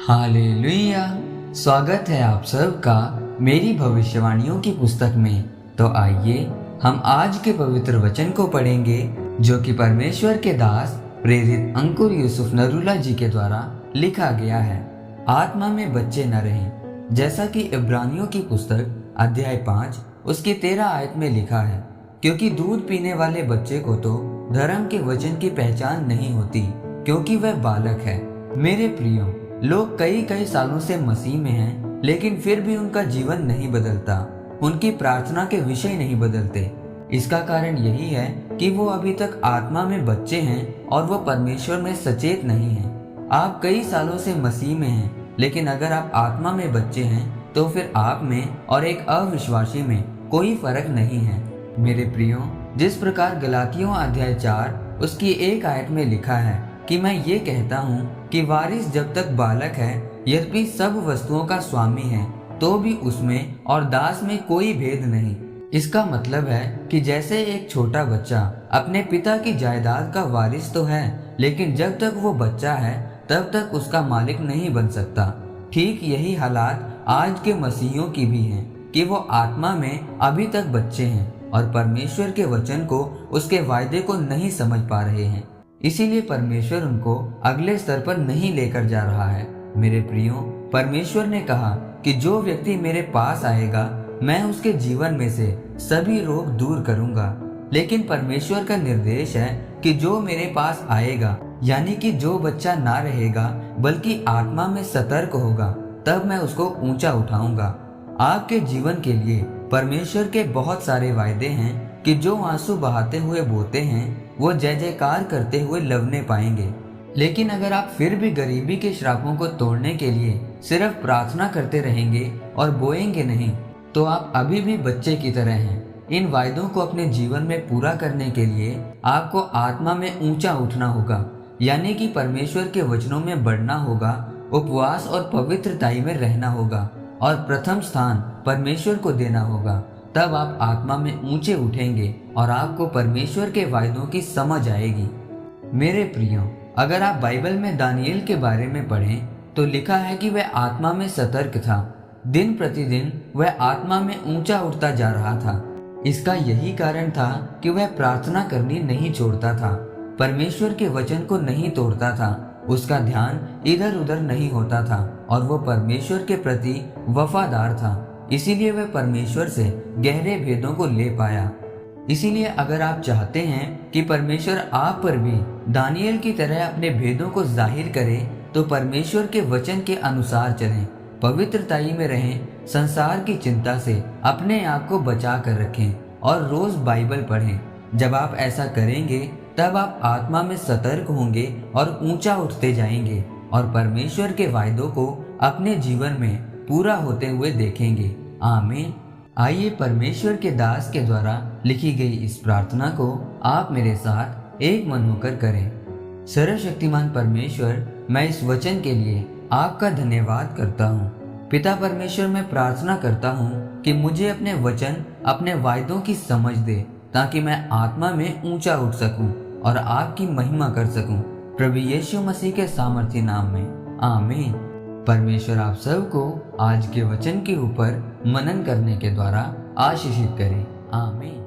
Hallelujah. स्वागत है आप सबका मेरी भविष्यवाणियों की पुस्तक में। तो आइए हम आज के पवित्र वचन को पढ़ेंगे जो कि परमेश्वर के दास प्रेरित अंकुर यूसुफ नरूला जी के द्वारा लिखा गया है। आत्मा में बच्चे न रहें, जैसा कि इब्रानियों की पुस्तक अध्याय 5 उसकी 13 आयत में लिखा है, क्योंकि दूध पीने वाले बच्चे को तो धर्म के वचन की पहचान नहीं होती, क्योंकि वह बालक है। मेरे प्रियो, लोग कई सालों से मसीह में हैं, लेकिन फिर भी उनका जीवन नहीं बदलता, उनकी प्रार्थना के विषय नहीं बदलते। इसका कारण यही है कि वो अभी तक आत्मा में बच्चे हैं और वो परमेश्वर में सचेत नहीं हैं। आप कई सालों से मसीह में हैं, लेकिन अगर आप आत्मा में बच्चे हैं तो फिर आप में और एक अविश्वासी में कोई फर्क नहीं है। मेरे प्रियो, जिस प्रकार गलातियों अध्याय 4 उसकी 1 आयत में लिखा है कि मैं ये कहता हूँ कि वारिस जब तक बालक है, यद्यपि सब वस्तुओं का स्वामी है, तो भी उसमें और दास में कोई भेद नहीं। इसका मतलब है कि जैसे एक छोटा बच्चा अपने पिता की जायदाद का वारिस तो है, लेकिन जब तक वो बच्चा है तब तक उसका मालिक नहीं बन सकता। ठीक यही हालात आज के मसीहियों की भी हैं कि वो आत्मा में अभी तक बच्चे हैं और परमेश्वर के वचन को, उसके वायदे को नहीं समझ पा रहे हैं। इसीलिए परमेश्वर उनको अगले स्तर पर नहीं लेकर जा रहा है। मेरे प्रियो, परमेश्वर ने कहा कि जो व्यक्ति मेरे पास आएगा, मैं उसके जीवन में से सभी रोग दूर करूंगा। लेकिन परमेश्वर का निर्देश है कि जो मेरे पास आएगा, यानी कि जो बच्चा ना रहेगा बल्कि आत्मा में सतर्क होगा, तब मैं उसको ऊंचा उठाऊंगा। आपके जीवन के लिए परमेश्वर के बहुत सारे वायदे हैं कि जो आंसू बहाते हुए बोते हैं वो जय जयकार करते हुए लवने पाएंगे। लेकिन अगर आप फिर भी गरीबी के श्रापों को तोड़ने के लिए सिर्फ प्रार्थना करते रहेंगे और बोएंगे नहीं, तो आप अभी भी बच्चे की तरह हैं। इन वायदों को अपने जीवन में पूरा करने के लिए आपको आत्मा में ऊंचा उठना होगा, यानी कि परमेश्वर के वचनों में बढ़ना होगा, उपवास और पवित्रताई में रहना होगा और प्रथम स्थान परमेश्वर को देना होगा। तब आप आत्मा में ऊंचे उठेंगे और आपको परमेश्वर के वायदों की समझ आएगी। मेरे प्रियो, अगर आप बाइबल में दानिएल के बारे में पढ़ें तो लिखा है कि वह आत्मा में सतर्क था। दिन प्रतिदिन वह आत्मा में ऊंचा उठता जा रहा था। इसका यही कारण था कि वह प्रार्थना करनी नहीं छोड़ता था, परमेश्वर के वचन को नहीं तोड़ता था, उसका ध्यान इधर उधर नहीं होता था और वो परमेश्वर के प्रति वफादार था। इसीलिए वह परमेश्वर से गहरे भेदों को ले पाया। इसीलिए अगर आप चाहते हैं कि परमेश्वर आप पर भी दानिएल की तरह अपने भेदों को जाहिर करे, तो परमेश्वर के वचन के अनुसार चलें, पवित्रताई में रहें, संसार की चिंता से अपने आप को बचा कर रखें और रोज बाइबल पढ़ें। जब आप ऐसा करेंगे तब आप आत्मा में सतर्क होंगे और ऊंचा उठते जाएंगे और परमेश्वर के वायदों को अपने जीवन में पूरा होते हुए देखेंगे। आमीन। आइए परमेश्वर के दास के द्वारा लिखी गई इस प्रार्थना को आप मेरे साथ एक मन होकर करें। सर्वशक्तिमान परमेश्वर, मैं इस वचन के लिए आपका धन्यवाद करता हूँ। पिता परमेश्वर, मैं प्रार्थना करता हूँ कि मुझे अपने वचन, अपने वायदों की समझ दे, ताकि मैं आत्मा में ऊंचा उठ सकूं और आपकी महिमा कर सकूं। प्रभु यीशु मसीह के सामर्थी नाम में आमीन। परमेश्वर आप सबको आज के वचन के ऊपर मनन करने के द्वारा आशीषित करे। आमीन।